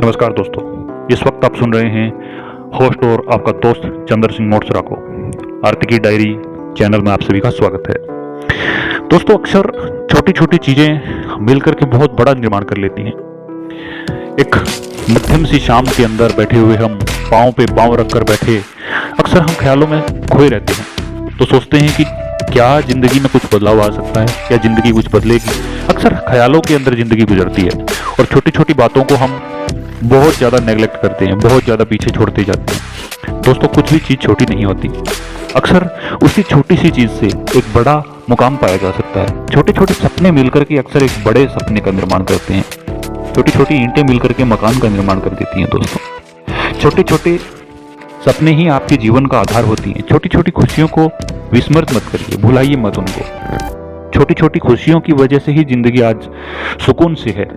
नमस्कार दोस्तों, इस वक्त आप सुन रहे हैं होस्ट और आपका दोस्त चंद्र सिंह मोटसरा को आरती की डायरी चैनल में आप सभी का स्वागत है। दोस्तों, अक्सर छोटी छोटी चीजें मिलकर के बहुत बड़ा निर्माण कर लेती हैं। एक मध्यम सी शाम के अंदर बैठे हुए हम पाँव पे पाँव रखकर बैठे अक्सर हम ख्यालों में खोए रहते हैं। तो सोचते हैं कि क्या जिंदगी में कुछ बदलाव आ सकता है, क्या जिंदगी कुछ बदलेगी। अक्सर ख्यालों के अंदर जिंदगी गुजरती है और छोटी छोटी बातों को हम बहुत ज़्यादा नेगलेक्ट करते हैं, बहुत ज़्यादा पीछे छोड़ते जाते हैं। दोस्तों, कुछ भी चीज़ छोटी नहीं होती। अक्सर उसी छोटी सी चीज़ से एक बड़ा मुकाम पाया जा सकता है। छोटे छोटे सपने मिलकर के अक्सर एक बड़े सपने का निर्माण करते हैं। छोटी छोटी ईंटें मिलकर के मकान का निर्माण कर देती हैं। दोस्तों, छोटे छोटे सपने ही आपके जीवन का आधार होती हैं। छोटी छोटी खुशियों को विस्मृत मत करिए, भुलाइए मत उनको। छोटी छोटी खुशियों की वजह से ही जिंदगी आज सुकून से है।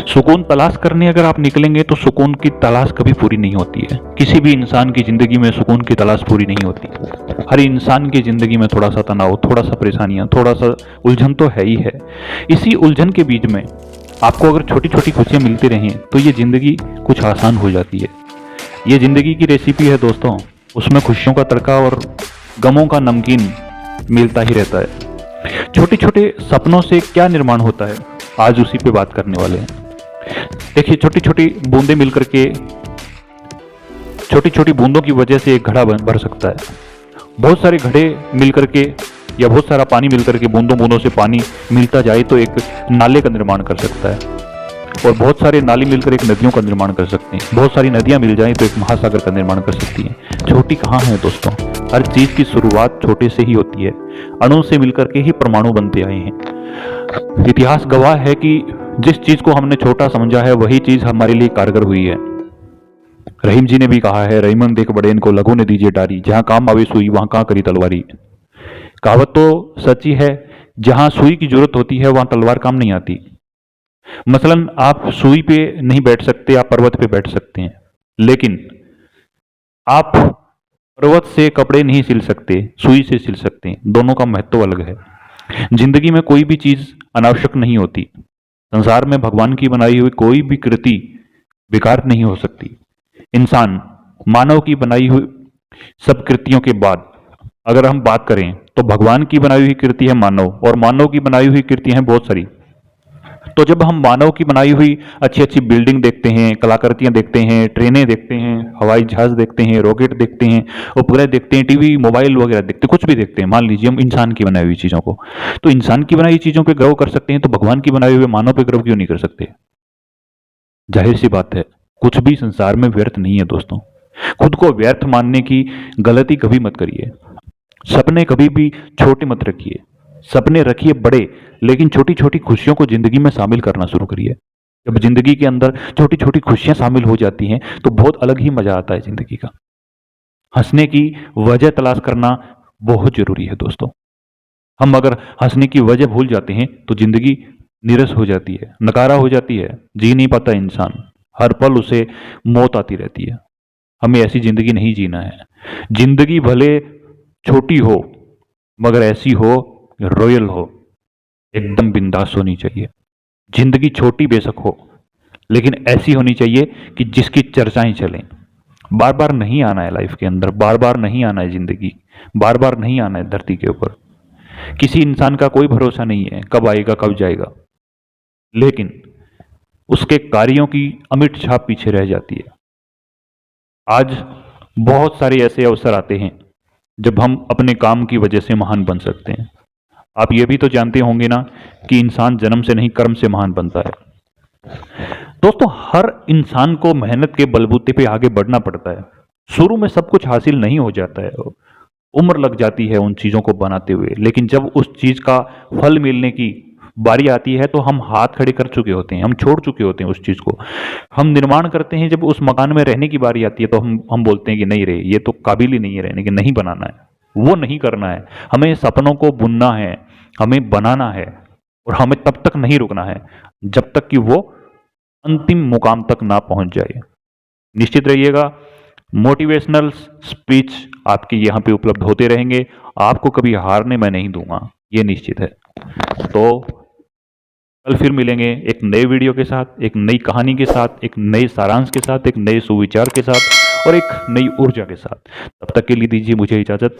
सुकून तलाश करने अगर आप निकलेंगे तो सुकून की तलाश कभी पूरी नहीं होती है। किसी भी इंसान की जिंदगी में सुकून की तलाश पूरी नहीं होती। हर इंसान की जिंदगी में थोड़ा सा तनाव, थोड़ा सा परेशानियां, थोड़ा सा उलझन तो है ही है। इसी उलझन के बीच में आपको अगर छोटी छोटी खुशियां मिलती रहें तो ये जिंदगी कुछ आसान हो जाती है। ये जिंदगी की रेसिपी है दोस्तों, उसमें खुशियों का तड़का और गमों का नमकीन मिलता ही रहता है। छोटे छोटे सपनों से क्या निर्माण होता है, आज उसी पे बात करने वाले हैं। देखिए, छोटी छोटी बूंदें मिलकर के, छोटी छोटी बूंदों की वजह से एक घड़ा भर सकता है। बहुत सारे घड़े मिलकर के या बहुत सारा पानी मिलकर के बूंदों बूंदों से पानी मिलता जाए तो एक नाले का निर्माण कर सकता है। और बहुत सारे नाले मिलकर एक नदियों का निर्माण कर सकते हैं। बहुत सारी नदियां मिल जाएं तो एक महासागर का निर्माण कर सकती हैं। छोटी कहाँ है दोस्तों, हर चीज की शुरुआत छोटे से ही होती है। अणु से मिलकर के ही परमाणु बनते आए हैं। इतिहास गवाह है कि जिस चीज को हमने छोटा समझा है वही चीज हमारे लिए कारगर हुई है। रहीम जी ने भी कहा है, रहीमन देख बड़े इनको लघु ने दीजिए डारी, जहां काम आवे सुई वहां कहां करी तलवारी। कहावत तो सच्ची है, जहां सुई की जरूरत होती है वहां तलवार काम नहीं आती। मसलन आप सुई पे नहीं बैठ सकते, आप पर्वत पे बैठ सकते हैं, लेकिन आप पर्वत से कपड़े नहीं सिल सकते, सुई से सिल सकते हैं। दोनों का महत्व अलग है। जिंदगी में कोई भी चीज अनावश्यक नहीं होती। संसार में भगवान की बनाई हुई कोई भी कृति बेकार नहीं हो सकती। इंसान, मानव की बनाई हुई सब कृतियों के बाद अगर हम बात करें तो भगवान की बनाई हुई कृति है मानव, और मानव की बनाई हुई कृतियां हैं बहुत सारी। तो जब हम मानव की बनाई हुई अच्छी अच्छी बिल्डिंग देखते हैं, कलाकृतियां देखते हैं, ट्रेनें देखते हैं, हवाई जहाज देखते हैं, रॉकेट देखते हैं, उपग्रह देखते हैं, टीवी मोबाइल वगैरह देखते हैं, कुछ भी देखते हैं, मान लीजिए हम इंसान की बनाई हुई चीजों को, तो इंसान की बनाई हुई चीजों पे गर्व कर सकते हैं, तो भगवान की बनाई हुई मानव पे गर्व क्यों नहीं कर सकते? जाहिर सी बात है, कुछ भी संसार में व्यर्थ नहीं है दोस्तों। खुद को व्यर्थ मानने की गलती कभी मत करिए। सपने कभी भी छोटे मत रखिए, सपने रखिए बड़े, लेकिन छोटी छोटी खुशियों को जिंदगी में शामिल करना शुरू करिए। जब जिंदगी के अंदर छोटी छोटी खुशियां शामिल हो जाती हैं तो बहुत अलग ही मजा आता है जिंदगी का। हंसने की वजह तलाश करना बहुत जरूरी है दोस्तों। हम अगर हंसने की वजह भूल जाते हैं तो जिंदगी नीरस हो जाती है, नकारा हो जाती है, जी नहीं पाता इंसान। हर पल उसे मौत आती रहती है। हमें ऐसी जिंदगी नहीं जीना है। जिंदगी भले छोटी हो मगर ऐसी हो, रॉयल हो, एकदम बिंदास होनी चाहिए। जिंदगी छोटी बेशक हो लेकिन ऐसी होनी चाहिए कि जिसकी चर्चाएं चलें। बार बार नहीं आना है लाइफ के अंदर, बार बार नहीं आना है जिंदगी, बार बार नहीं आना है धरती के ऊपर। किसी इंसान का कोई भरोसा नहीं है कब आएगा कब जाएगा, लेकिन उसके कार्यों की अमिट छाप पीछे रह जाती है। आज बहुत सारे ऐसे अवसर आते हैं जब हम अपने काम की वजह से महान बन सकते हैं। आप ये भी तो जानते होंगे ना कि इंसान जन्म से नहीं कर्म से महान बनता है। दोस्तों, हर इंसान को मेहनत के बलबूते पे आगे बढ़ना पड़ता है। शुरू में सब कुछ हासिल नहीं हो जाता है, उम्र लग जाती है उन चीजों को बनाते हुए, लेकिन जब उस चीज का फल मिलने की बारी आती है तो हम हाथ खड़े कर चुके होते हैं, हम छोड़ चुके होते हैं उस चीज को। हम निर्माण करते हैं, जब उस मकान में रहने की बारी आती है तो हम बोलते हैं कि नहीं रे, ये तो काबिल ही नहीं है रहने के, नहीं बनाना है, वो नहीं करना है। हमें सपनों को बुनना है, हमें बनाना है, और हमें तब तक नहीं रुकना है जब तक कि वो अंतिम मुकाम तक ना पहुंच जाए। निश्चित रहिएगा, मोटिवेशनल स्पीच आपके यहाँ पे उपलब्ध होते रहेंगे। आपको कभी हारने मैं नहीं दूंगा, ये निश्चित है। तो कल फिर मिलेंगे एक नए वीडियो के साथ, एक नई कहानी के साथ, एक नए सारांश के साथ, एक नए सुविचार के साथ और एक नई ऊर्जा के साथ। तब तक के लिए दीजिए मुझे इजाजत।